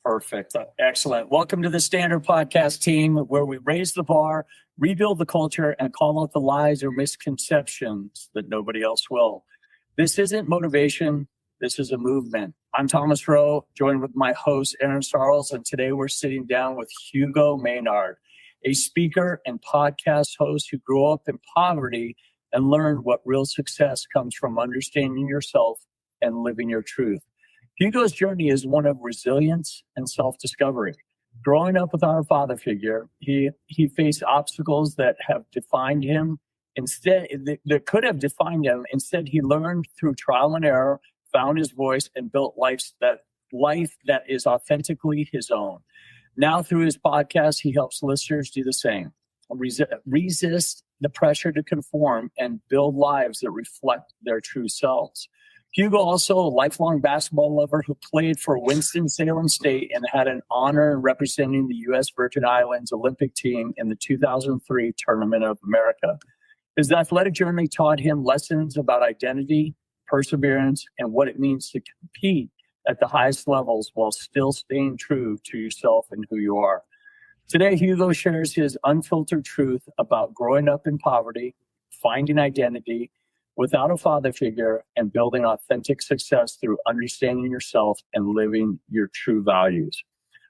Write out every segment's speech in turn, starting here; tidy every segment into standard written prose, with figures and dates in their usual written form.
Perfect. Excellent. Welcome to the Standard Podcast team, where we raise the bar, rebuild the culture, and call out the lies or misconceptions that nobody else will. This isn't motivation. This is a movement. I'm Thomas Rowe, joined with my host, Aaron Sarles, and today we're sitting down with Hugo Maynard, a speaker and podcast host who grew up in poverty and learned what real success comes from understanding yourself and living your truth. Hugo's journey is one of resilience and self-discovery. Growing up without a father figure, he faced obstacles that have defined him. That could have defined him. Instead, he learned through trial and error, found his voice, and built life that is authentically his own. Now, through his podcast, he helps listeners do the same. Resist the pressure to conform and build lives that reflect their true selves. Hugo, also a lifelong basketball lover who played for Winston-Salem State and had an honor in representing the U.S. Virgin Islands Olympic team in the 2003 Tournament of America. His athletic journey taught him lessons about identity, perseverance, and what it means to compete at the highest levels while still staying true to yourself and who you are. Today, Hugo shares his unfiltered truth about growing up in poverty, finding identity without a father figure, and building authentic success through understanding yourself and living your true values.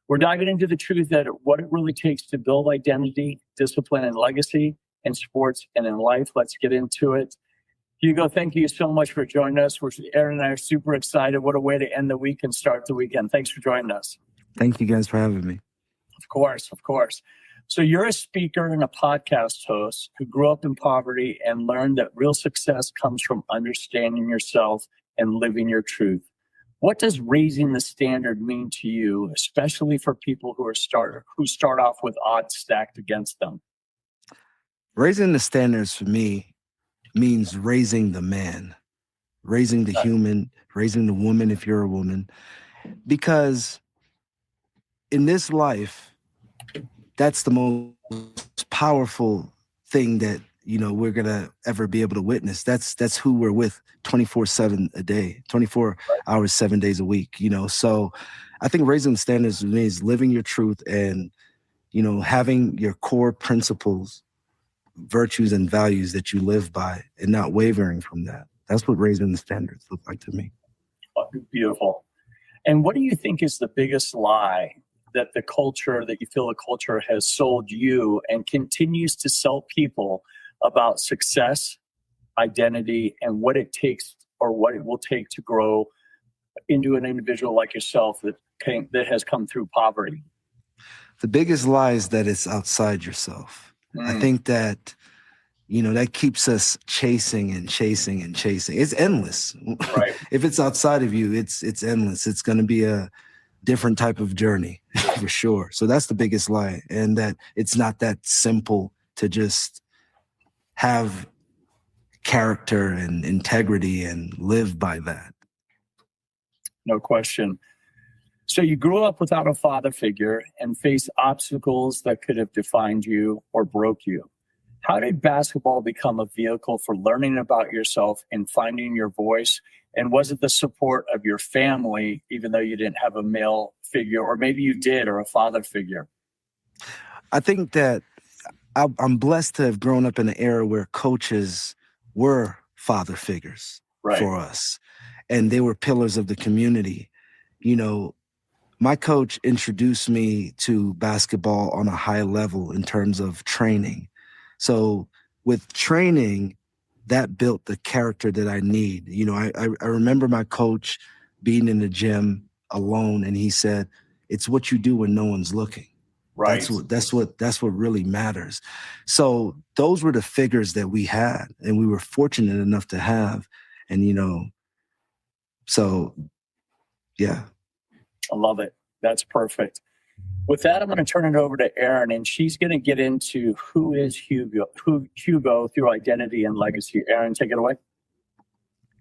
We're diving into the truth that what it really takes to build identity, discipline, and legacy in sports and in life. Let's get into it. Hugo, thank you so much for joining us. Aaron and I are super excited. What a way to end the week and start the weekend. Thanks for joining us. Thank you guys for having me. Of course. So you're a speaker and a podcast host who grew up in poverty and learned that real success comes from understanding yourself and living your truth. What does raising the standard mean to you, especially for people who start off with odds stacked against them? Raising the standards for me means raising the man, raising the human, raising the woman if you're a woman. Because in this life, that's the most powerful thing that, we're going to ever be able to witness. That's who we're with 24/7 a day, 24 hours, 7 days a week, So I think raising the standards means living your truth and, having your core principles, virtues, and values that you live by and not wavering from that. That's what raising the standards look like to me. Oh, beautiful. And what do you think is the biggest lie that you feel the culture has sold you and continues to sell people about success, identity, and what it takes or what it will take to grow into an individual like yourself that has come through poverty? The biggest lie is that it's outside yourself. I think that, that keeps us chasing and chasing and chasing. It's endless. Right. If it's outside of you, it's endless. It's going to be a different type of journey for sure. So that's the biggest lie. And that it's not that simple to just have character and integrity and live by that. No question. So you grew up without a father figure and faced obstacles that could have defined you or broke you. How did basketball become a vehicle for learning about yourself and finding your voice? And was it the support of your family, even though you didn't have a male figure, or maybe you did, or a father figure? I think that I'm blessed to have grown up in an era where coaches were father figures for us, and they were pillars of the community. My coach introduced me to basketball on a high level in terms of training. So with training, that built the character that I need. I remember my coach being in the gym alone, and he said, "It's what you do when no one's looking." Right. That's what really matters. So those were the figures that we had, and we were fortunate enough to have. And so yeah. I love it. That's perfect. With that, I'm going to turn it over to Erin, and she's going to get into who is Hugo through identity and legacy. Erin, take it away.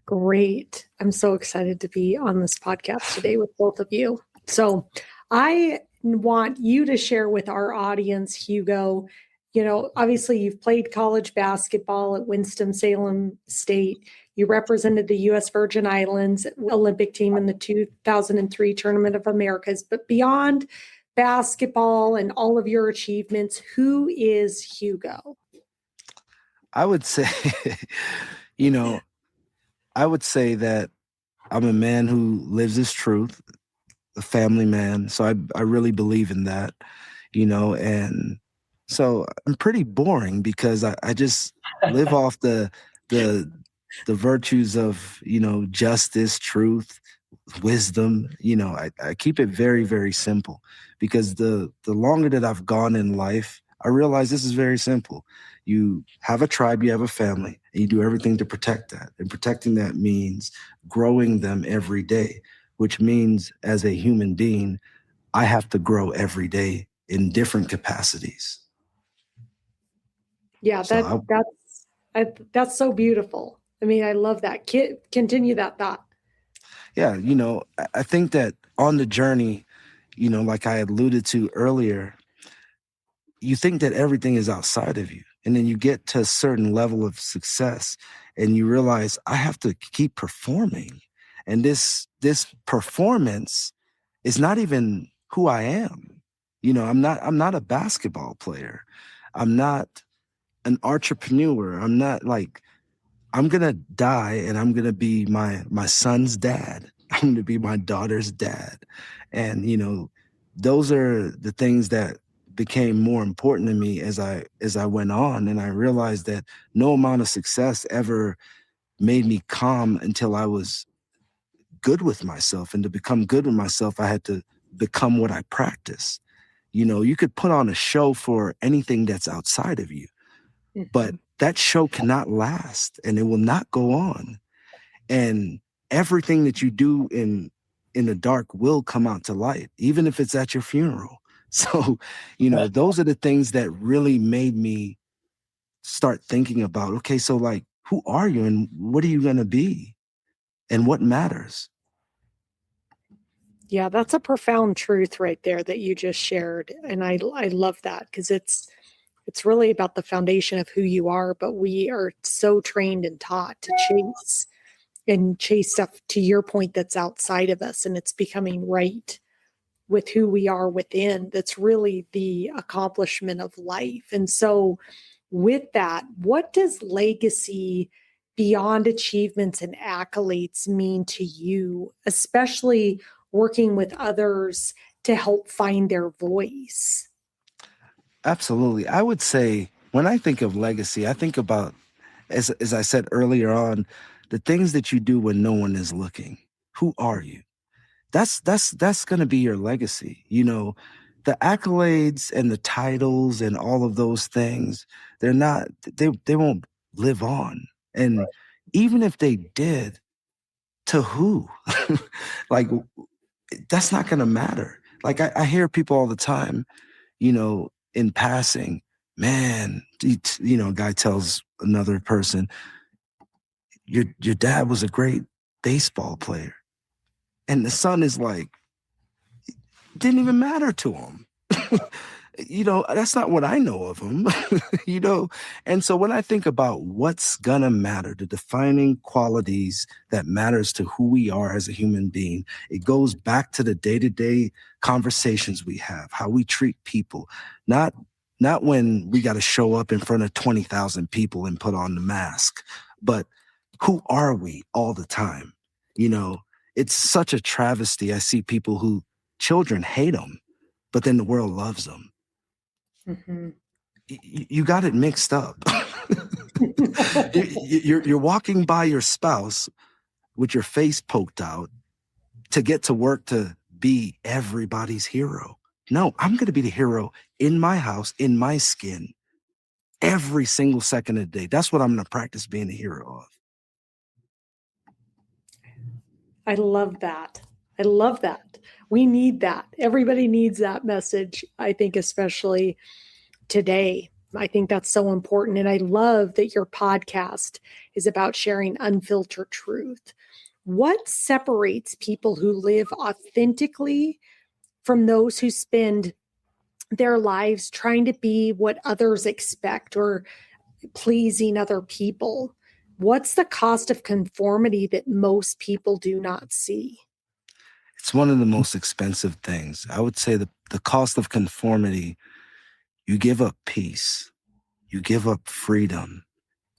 Great. I'm so excited to be on this podcast today with both of you. So I want you to share with our audience, Hugo, obviously you've played college basketball at Winston-Salem State. You represented the U.S. Virgin Islands Olympic team in the 2003 Tournament of Americas. But beyond basketball and all of your achievements, who is Hugo? I would say, I would say that I'm a man who lives his truth, a family man. So I really believe in that, and so I'm pretty boring because I just live off the virtues of, justice, truth, wisdom. I keep it very, very simple because the longer that I've gone in life, I realize this is very simple. You have a tribe, you have a family, and you do everything to protect that. And protecting that means growing them every day, which means as a human being, I have to grow every day in different capacities. Yeah, that's so beautiful. I mean, I love that. Continue that thought. Yeah, I think that on the journey, like I alluded to earlier, you think that everything is outside of you. And then you get to a certain level of success and you realize I have to keep performing. And this performance is not even who I am. I'm not a basketball player. I'm not an entrepreneur. I'm not like, I'm going to die and I'm going to be my son's dad. I'm going to be my daughter's dad. And, those are the things that became more important to me as I went on. And I realized that no amount of success ever made me calm until I was good with myself. And to become good with myself, I had to become what I practice. You could put on a show for anything that's outside of you, but that show cannot last and it will not go on. And everything that you do in the dark will come out to light, even if it's at your funeral. So, those are the things that really made me start thinking about, okay, so like, who are you and what are you going to be and what matters? Yeah, that's a profound truth right there that you just shared. And I love that because it's really about the foundation of who you are, but we are so trained and taught to chase stuff, to your point, that's outside of us, and it's becoming right with who we are within. That's really the accomplishment of life. And so with that, what does legacy beyond achievements and accolades mean to you, especially working with others to help find their voice? Absolutely. I would say when I think of legacy, I think about, as I said earlier on, the things that you do when no one is looking. Who are you? That's going to be your legacy. The accolades and the titles and all of those things, they won't live on. And even if they did, to who? Like, that's not going to matter. Like I hear people all the time, in passing, man, a guy tells another person, your dad was a great baseball player. And the son is like, didn't even matter to him. That's not what I know of him, And so when I think about what's gonna matter, the defining qualities that matters to who we are as a human being, it goes back to the day-to-day conversations we have, how we treat people, not when we got to show up in front of 20,000 people and put on the mask, but who are we all the time? It's such a travesty. I see people who children hate them, but then the world loves them. Mm-hmm. You got it mixed up. You're walking by your spouse with your face poked out to get to work to be everybody's hero. No, I'm going to be the hero in my house, in my skin, every single second of the day. That's what I'm going to practice being a hero of. I love that. I love that. We need that. Everybody needs that message, I think, especially today. I think that's so important. And I love that your podcast is about sharing unfiltered truth. What separates people who live authentically from those who spend their lives trying to be what others expect or pleasing other people? What's the cost of conformity that most people do not see? It's one of the most expensive things. I would say the cost of conformity, you give up peace, you give up freedom,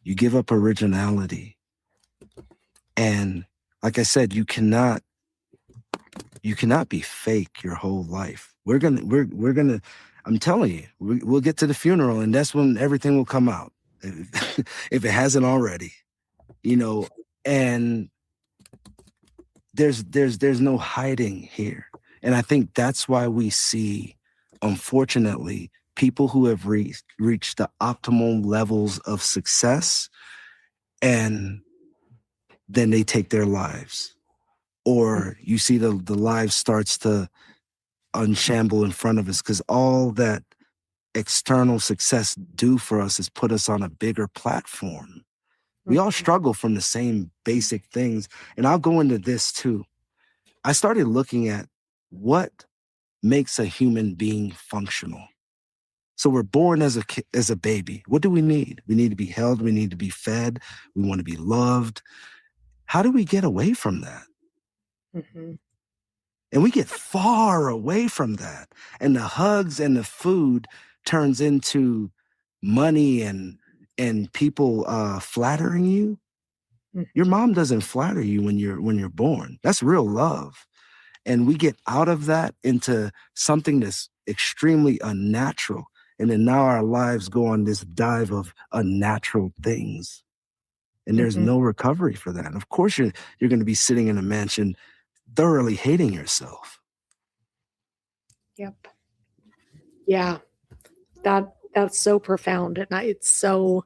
you give up originality. And like I said, you cannot be fake your whole life. We're gonna, I'm telling you, we'll get to the funeral and that's when everything will come out. If it hasn't already, and there's no hiding here. And I think that's why we see, unfortunately, people who have reached the optimal levels of success and then they take their lives. Or you see the lives starts to unshamble in front of us because all that external success do for us is put us on a bigger platform. We all struggle from the same basic things. And I'll go into this too. I started looking at what makes a human being functional. So we're born as a baby. What do we need? We need to be held. We need to be fed. We want to be loved. How do we get away from that? Mm-hmm. And we get far away from that. And the hugs and the food turns into money and people flattering you. Mm-hmm. Your mom doesn't flatter you when you're born. That's real love. And we get out of that into something that's extremely unnatural. And then now our lives go on this dive of unnatural things. And there's Mm-hmm. no recovery for that. And of course, you're going to be sitting in a mansion thoroughly hating yourself. Yep. Yeah. That's so profound. And it's so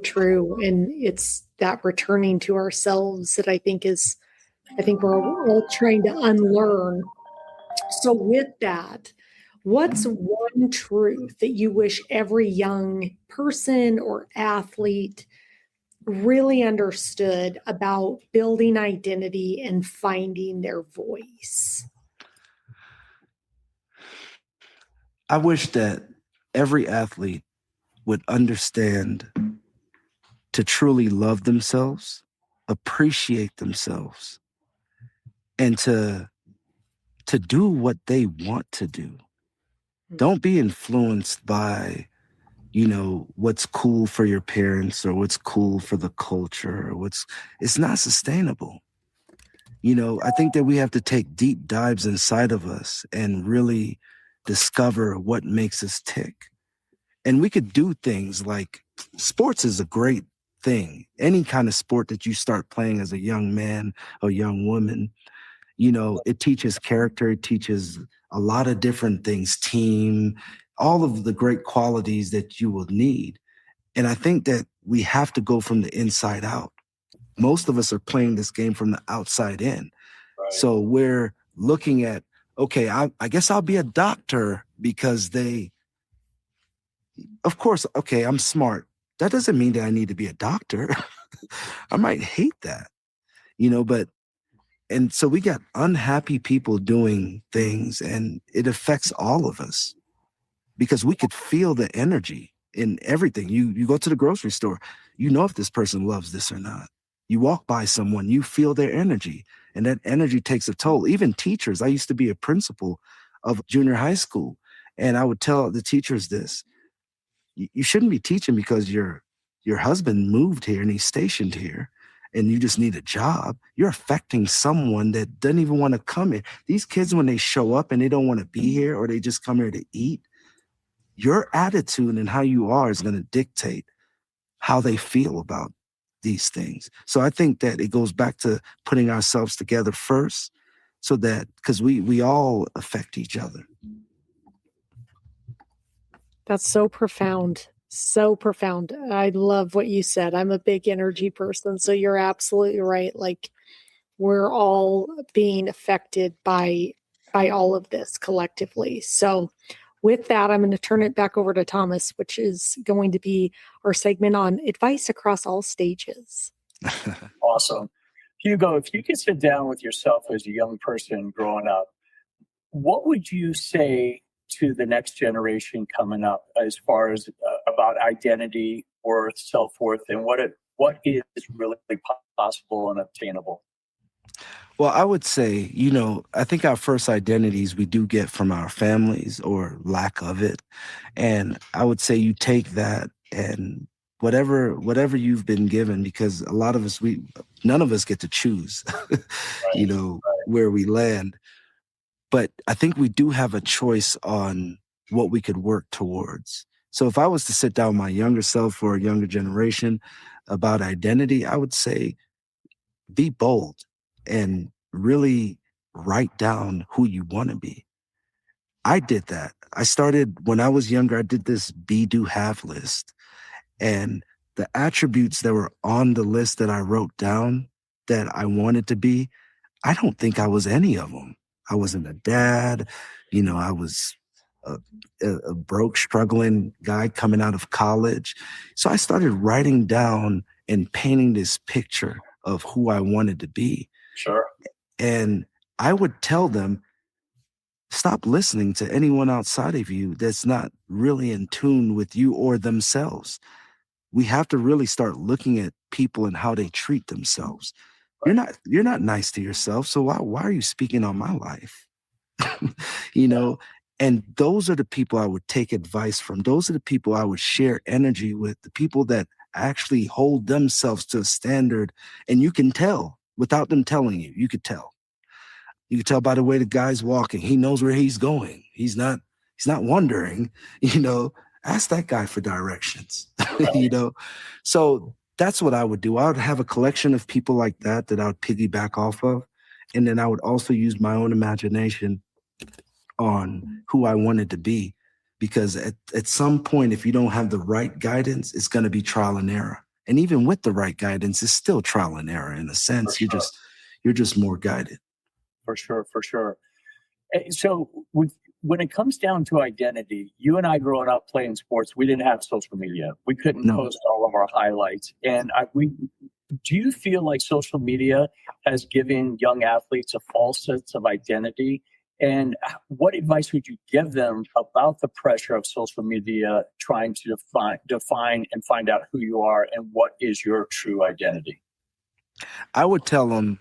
true. And it's that returning to ourselves that I think we're all trying to unlearn. So with that, what's one truth that you wish every young person or athlete really understood about building identity and finding their voice? I wish that every athlete would understand to truly love themselves, appreciate themselves, and to do what they want to do. Don't be influenced by, what's cool for your parents or what's cool for the culture or it's not sustainable. I think that we have to take deep dives inside of us and really discover what makes us tick. And we could do things like sports is a great thing. Any kind of sport that you start playing as a young man or young woman, it teaches character, it teaches a lot of different things, team, all of the great qualities that you will need. And I think that we have to go from the inside out. Most of us are playing this game from the outside in. Right. So we're looking at, okay, I guess I'll be a doctor because of course, okay, I'm smart. That doesn't mean that I need to be a doctor. I might hate that, and so we got unhappy people doing things and it affects all of us because we could feel the energy in everything. You go to the grocery store, if this person loves this or not. You walk by someone, you feel their energy and that energy takes a toll. Even teachers, I used to be a principal of junior high school and I would tell the teachers this. You shouldn't be teaching because your husband moved here and he's stationed here and you just need a job. You're affecting someone that doesn't even want to come here. These kids, when they show up and they don't want to be here or they just come here to eat, your attitude and how you are is going to dictate how they feel about these things. So I think that it goes back to putting ourselves together first so that, because we all affect each other. That's so profound. So profound. I love what you said. I'm a big energy person. So you're absolutely right. Like we're all being affected by all of this collectively. So with that, I'm going to turn it back over to Thomas, which is going to be our segment on advice across all stages. Awesome. Hugo, if you could sit down with yourself as a young person growing up, what would you say to the next generation coming up as far as about identity, worth, self-worth, and what what is really possible and obtainable? Well, I would say, I think our first identities we do get from our families or lack of it. And I would say you take that and whatever you've been given, because a lot of us, none of us get to choose, Right. where we land. But I think we do have a choice on what we could work towards. So if I was to sit down with my younger self or a younger generation about identity, I would say be bold and really write down who you want to be. I did that. I started when I was younger, I did this be, do, have list. And the attributes that were on the list that I wrote down that I wanted to be, I don't think I was any of them. I wasn't a dad. I was a broke, struggling guy coming out of college. So I started writing down and painting this picture of who I wanted to be. Sure. And I would tell them, stop listening to anyone outside of you that's not really in tune with you or themselves. We have to really start looking at people and how they treat themselves. You're not nice to yourself, so why are you speaking on my life? And those are the people I would take advice from. Those are the people I would share energy with, the people that actually hold themselves to a standard. And you can tell without them telling you. You could tell. You could tell by the way the guy's walking. He knows where he's going. He's not wandering. Ask that guy for directions. So that's what I would do. I would have a collection of people like that I would piggyback off of. And then I would also use my own imagination on who I wanted to be. Because at some point, if you don't have the right guidance, it's going to be trial and error. And even with the right guidance, it's still trial and error in a sense. For sure. You're just more guided. For sure. So when it comes down to identity, you and I growing up playing sports, we didn't have social media. We couldn't post all of our highlights. And do you feel like social media has given young athletes a false sense of identity? And what advice would you give them about the pressure of social media trying to define and find out who you are and what is your true identity? I would tell them,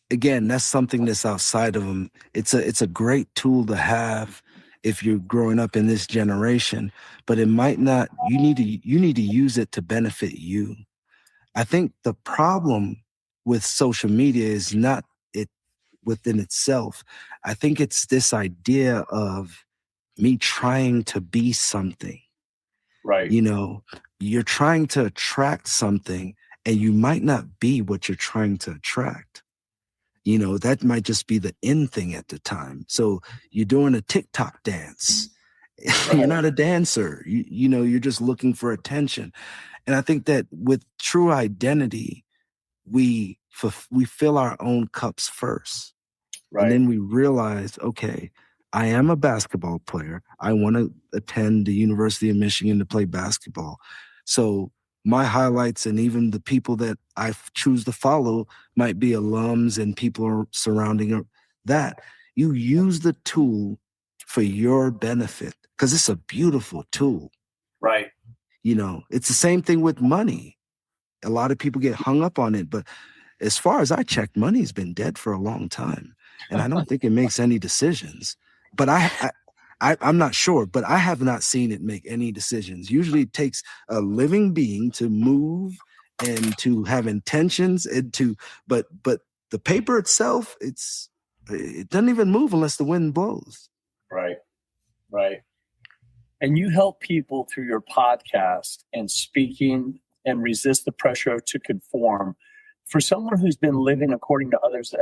again, that's something that's outside of them. It's a great tool to have if you're growing up in this generation, but it might not. You need to use it to benefit you. I think the problem with social media is not it within itself. I think it's this idea of me trying to be something. Right. You're trying to attract something and you might not be what you're trying to attract. That might just be the in thing at the time. So you're doing a TikTok dance. You're not a dancer. You're just looking for attention. And I think that with true identity, we fill our own cups first. Right. And then we realize, okay, I am a basketball player. I want to attend the University of Michigan to play basketball. So my highlights and even the people that I choose to follow might be alums and people surrounding that. You use the tool for your benefit because it's a beautiful tool. Right. It's the same thing with money. A lot of people get hung up on it, but as far as I checked, money's been dead for a long time. And I don't think it makes any decisions. But I'm not sure, but I have not seen it make any decisions. Usually it takes a living being to move and to have intentions but the paper itself, it doesn't even move unless the wind blows. Right. And you help people through your podcast and speaking and resist the pressure to conform. For someone who's been living according to others'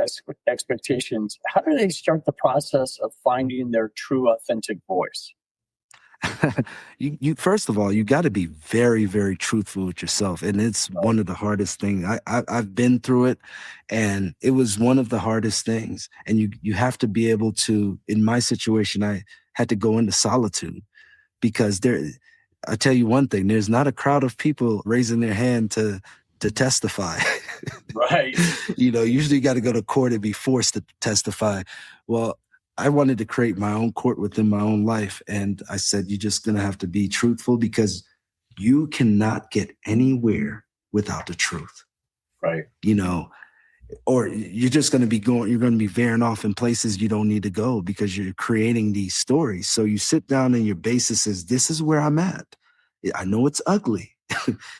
expectations, how do they start the process of finding their true, authentic voice? You first of all, you got to be very, very truthful with yourself, and it's one of the hardest things. I've been through it, and it was one of the hardest things. And you have to be able to. In my situation, I had to go into solitude because I tell you one thing: there's not a crowd of people raising their hand to testify. Right. Usually you got to go to court and be forced to testify. Well, I wanted to create my own court within my own life. And I said, you're just going to have to be truthful because you cannot get anywhere without the truth, Right. you know, or you're going to be veering off in places you don't need to go because you're creating these stories. So you sit down and your basis is, this is where I'm at. I know it's ugly.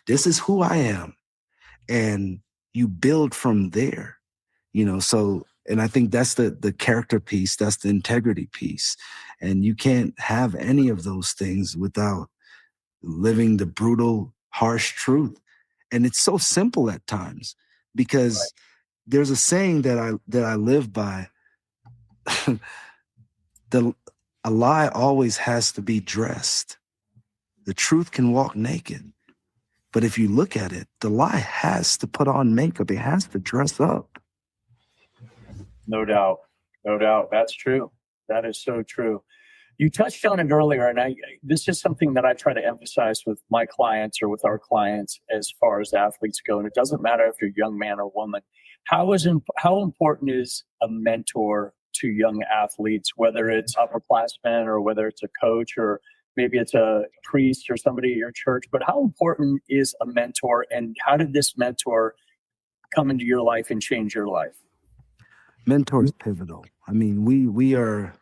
This is who I am. And you build from there, you know, so, and I think that's the character piece, that's the integrity piece. And you can't have any of those things without living the brutal, harsh truth. And it's so simple at times because there's a saying that I live by. A lie always has to be dressed. The truth can walk naked. But if you look at it, the lie has to put on makeup. It has to dress up. No doubt. No doubt. That's true. That is so true. You touched on it earlier, and this is something that I try to emphasize with my clients or with our clients as far as athletes go. And it doesn't matter if you're a young man or woman. How important is a mentor to young athletes, whether it's upperclassmen or whether it's a coach or maybe it's a priest or somebody at your church? But how important is a mentor, and how did this mentor come into your life and change your life? Mentor is pivotal. I mean, we are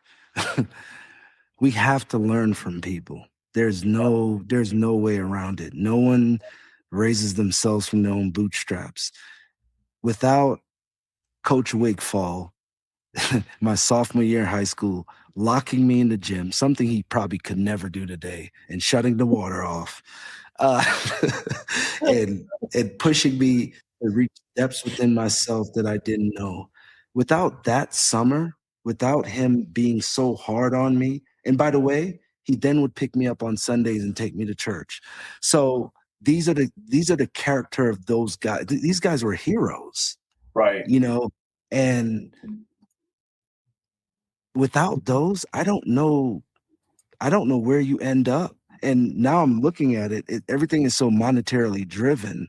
we have to learn from people. There's no way around it. No one raises themselves from their own bootstraps. Without Coach Wigfall, my sophomore year in high school, locking me in the gym, something he probably could never do today, and shutting the water off, and pushing me to reach depths within myself that I didn't know. Without that summer, without him being so hard on me, and by the way, he then would pick me up on Sundays and take me to church. So these are the character of those guys. These guys were heroes, right? You know, and without those, I don't know where you end up. And now I'm looking at it, everything is so monetarily driven.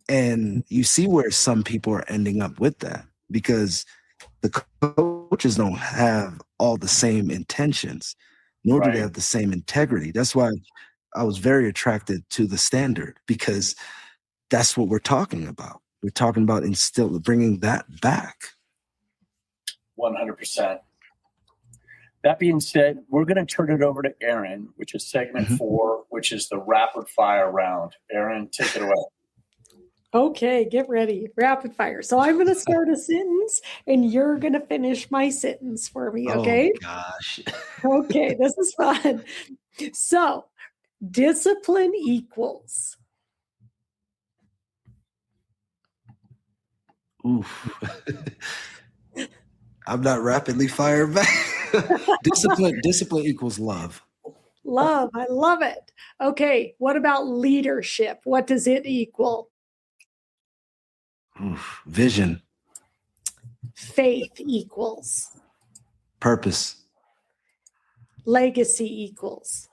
And you see where some people are ending up with that, because the coaches don't have all the same intentions, nor do they have the same integrity. That's why I was very attracted to the Standard, because that's what we're talking about. We're talking about bringing that back. 100%. That being said, we're going to turn it over to Aaron, which is segment 4, which is the rapid fire round. Aaron, take it away. Okay, get ready. Rapid fire. So I'm going to start a sentence and you're going to finish my sentence for me, okay? Oh, gosh. Okay, this is fun. So, discipline equals. Oof. I'm not rapidly fired back. Discipline equals love. Love. I love it. Okay, what about leadership? What does it equal? Oof. Vision. Faith equals. Purpose. Legacy equals.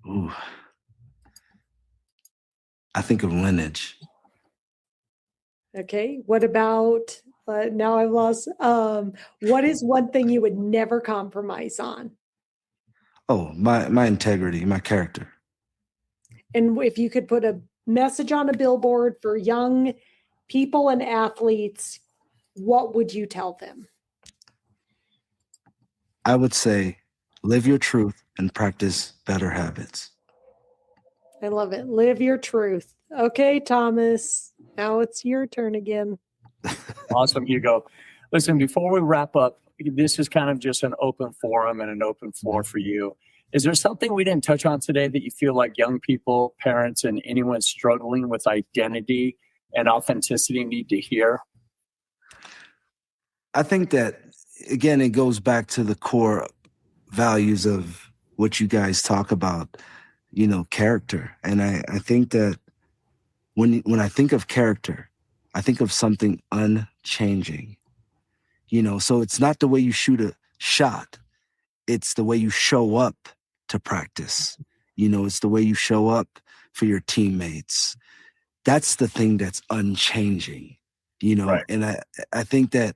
Ooh. I think of lineage. Okay, what about, now I've lost, what is one thing you would never compromise on? Oh, my integrity, my character. And if you could put a message on a billboard for young people and athletes, what would you tell them? I would say, live your truth and practice better habits. I love it. Live your truth. Okay, Thomas, now it's your turn again. Awesome, Hugo. Listen, before we wrap up, this is kind of just an open forum and an open floor for you. Is there something we didn't touch on today that you feel like young people, parents, and anyone struggling with identity and authenticity need to hear? I think that, again, it goes back to the core values of what you guys talk about, you know, character. And I think that when I think of character, I think of something unchanging, you know, so it's not the way you shoot a shot. It's the way you show up to practice. You know, it's the way you show up for your teammates. That's the thing that's unchanging, you know, and I think that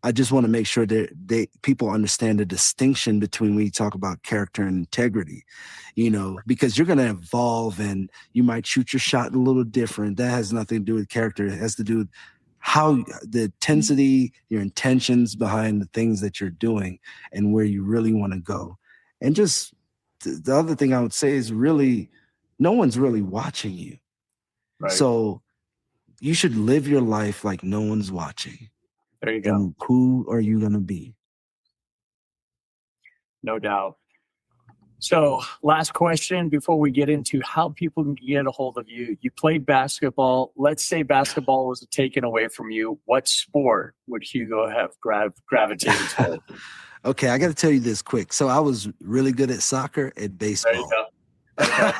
I just want to make sure that people understand the distinction between when you talk about character and integrity, because you're going to evolve and you might shoot your shot a little different. That has nothing to do with character. It has to do with how the intensity, your intentions behind the things that you're doing and where you really want to go. And just the other thing I would say is really, no one's really watching you. Right. So you should live your life like no one's watching. There you go. And who are you going to be? No doubt. So last question before we get into how people can get a hold of you. You played basketball. Let's say basketball was taken away from you. What sport would Hugo have gravitated toward? Okay, I got to tell you this quick. So I was really good at soccer and baseball. There you go. Okay.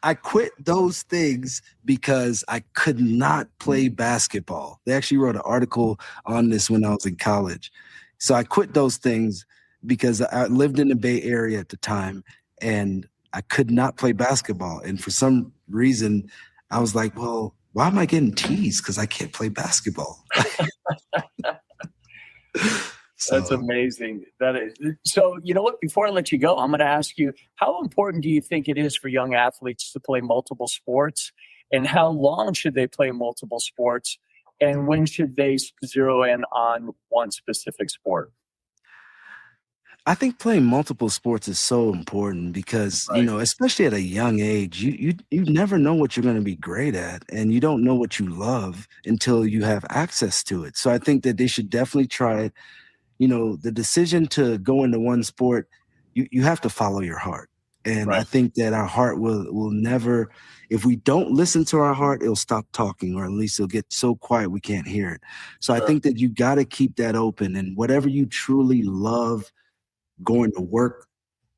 I quit those things because I could not play basketball. They actually wrote an article on this when I was in college. So I quit those things because I lived in the Bay Area at the time and I could not play basketball. And for some reason, I was like, well, why am I getting teased? Because I can't play basketball. That's amazing. That is. So, you know what? Before I let you go, I'm going to ask you, how important do you think it is for young athletes to play multiple sports? And how long should they play multiple sports? And when should they zero in on one specific sport? I think playing multiple sports is so important because, Right. Especially at a young age, you never know what you're going to be great at, and you don't know what you love until you have access to it. So I think that they should definitely try it. The decision to go into one sport, you have to follow your heart. And Right. I think that our heart will never, if we don't listen to our heart, it'll stop talking, or at least it'll get so quiet we can't hear it. So Sure. I think that you got to keep that open, and whatever you truly love going to work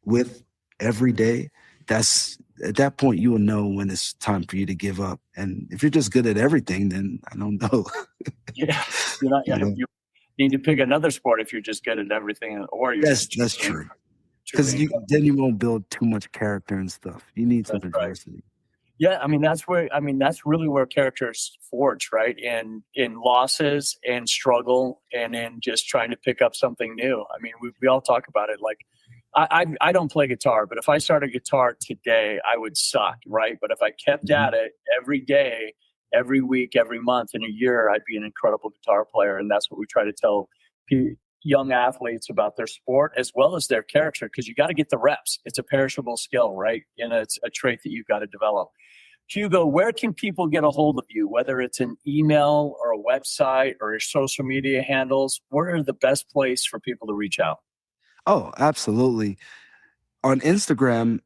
with every day, that's at that point you will know when it's time for you to give up. And if you're just good at everything, then I don't know. Yeah. You're not, You know? You need to pick another sport if you're just good at everything, or you're That's just true. Because then you won't build too much character and stuff. You need some That's right. diversity. Yeah, that's really where characters forge, right? In losses and struggle, and in just trying to pick up something new. I mean, we all talk about it. Like, I don't play guitar, but if I started guitar today, I would suck, right? But if I kept at it every day, every week, every month, in a year, I'd be an incredible guitar player. And that's what we try to tell young athletes about their sport as well as their character, because you got to get the reps. It's a perishable skill, right? And it's a trait that you've got to develop. Hugo, where can people get a hold of you, whether it's an email or a website or your social media handles? Where are the best place for people to reach out? Oh, absolutely. On Instagram,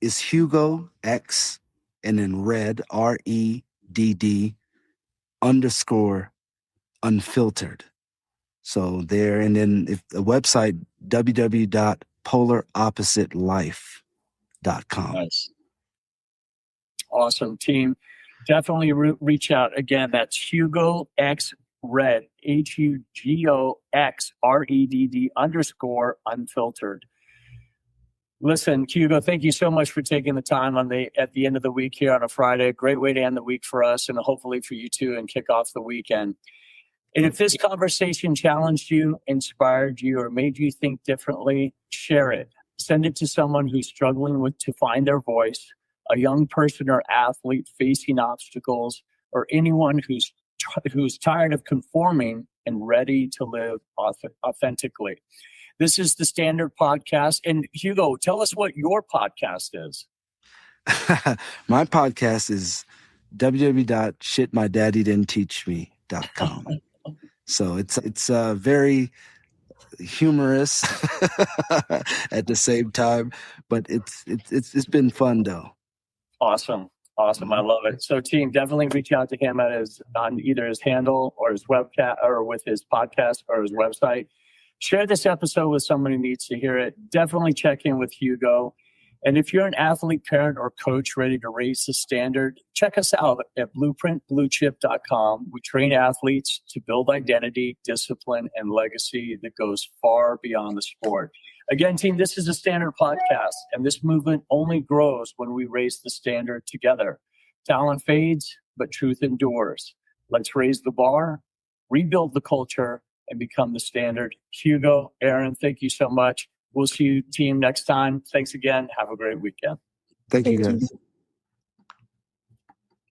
is Hugo X and then red REDD _ unfiltered. So there, and then if the website www.polaroppositelife.com. Nice. Awesome, team. Definitely reach out. Again, that's Hugo X Red, HUGOXREDD _ unfiltered. Listen, Hugo, thank you so much for taking the time at the end of the week here on a Friday. Great way to end the week for us, and hopefully for you too, and kick off the weekend. And if this conversation challenged you, inspired you, or made you think differently, share it. Send it to someone who's struggling to find their voice, a young person or athlete facing obstacles, or anyone who's tired of conforming and ready to live authentically. This is the Standard Podcast. And Hugo, tell us what your podcast is. My podcast is www.shitmydaddydidn'tteachme.com. So it's very humorous at the same time, but it's been fun though. Awesome. I love it. So team, definitely reach out to him on either his handle or his webcast, or with his podcast or his website. Share this episode with someone who needs to hear it. Definitely check in with Hugo. And if you're an athlete, parent, or coach ready to raise the standard, check us out at blueprintbluechip.com. We train athletes to build identity, discipline, and legacy that goes far beyond the sport. Again, team, this is a Standard Podcast, and this movement only grows when we raise the standard together. Talent fades, but truth endures. Let's raise the bar rebuild the culture, and become the standard. Hugo, Aaron, thank you so much. We'll see you team next time. Thanks again. Have a great weekend. Thank you Thank you. guys.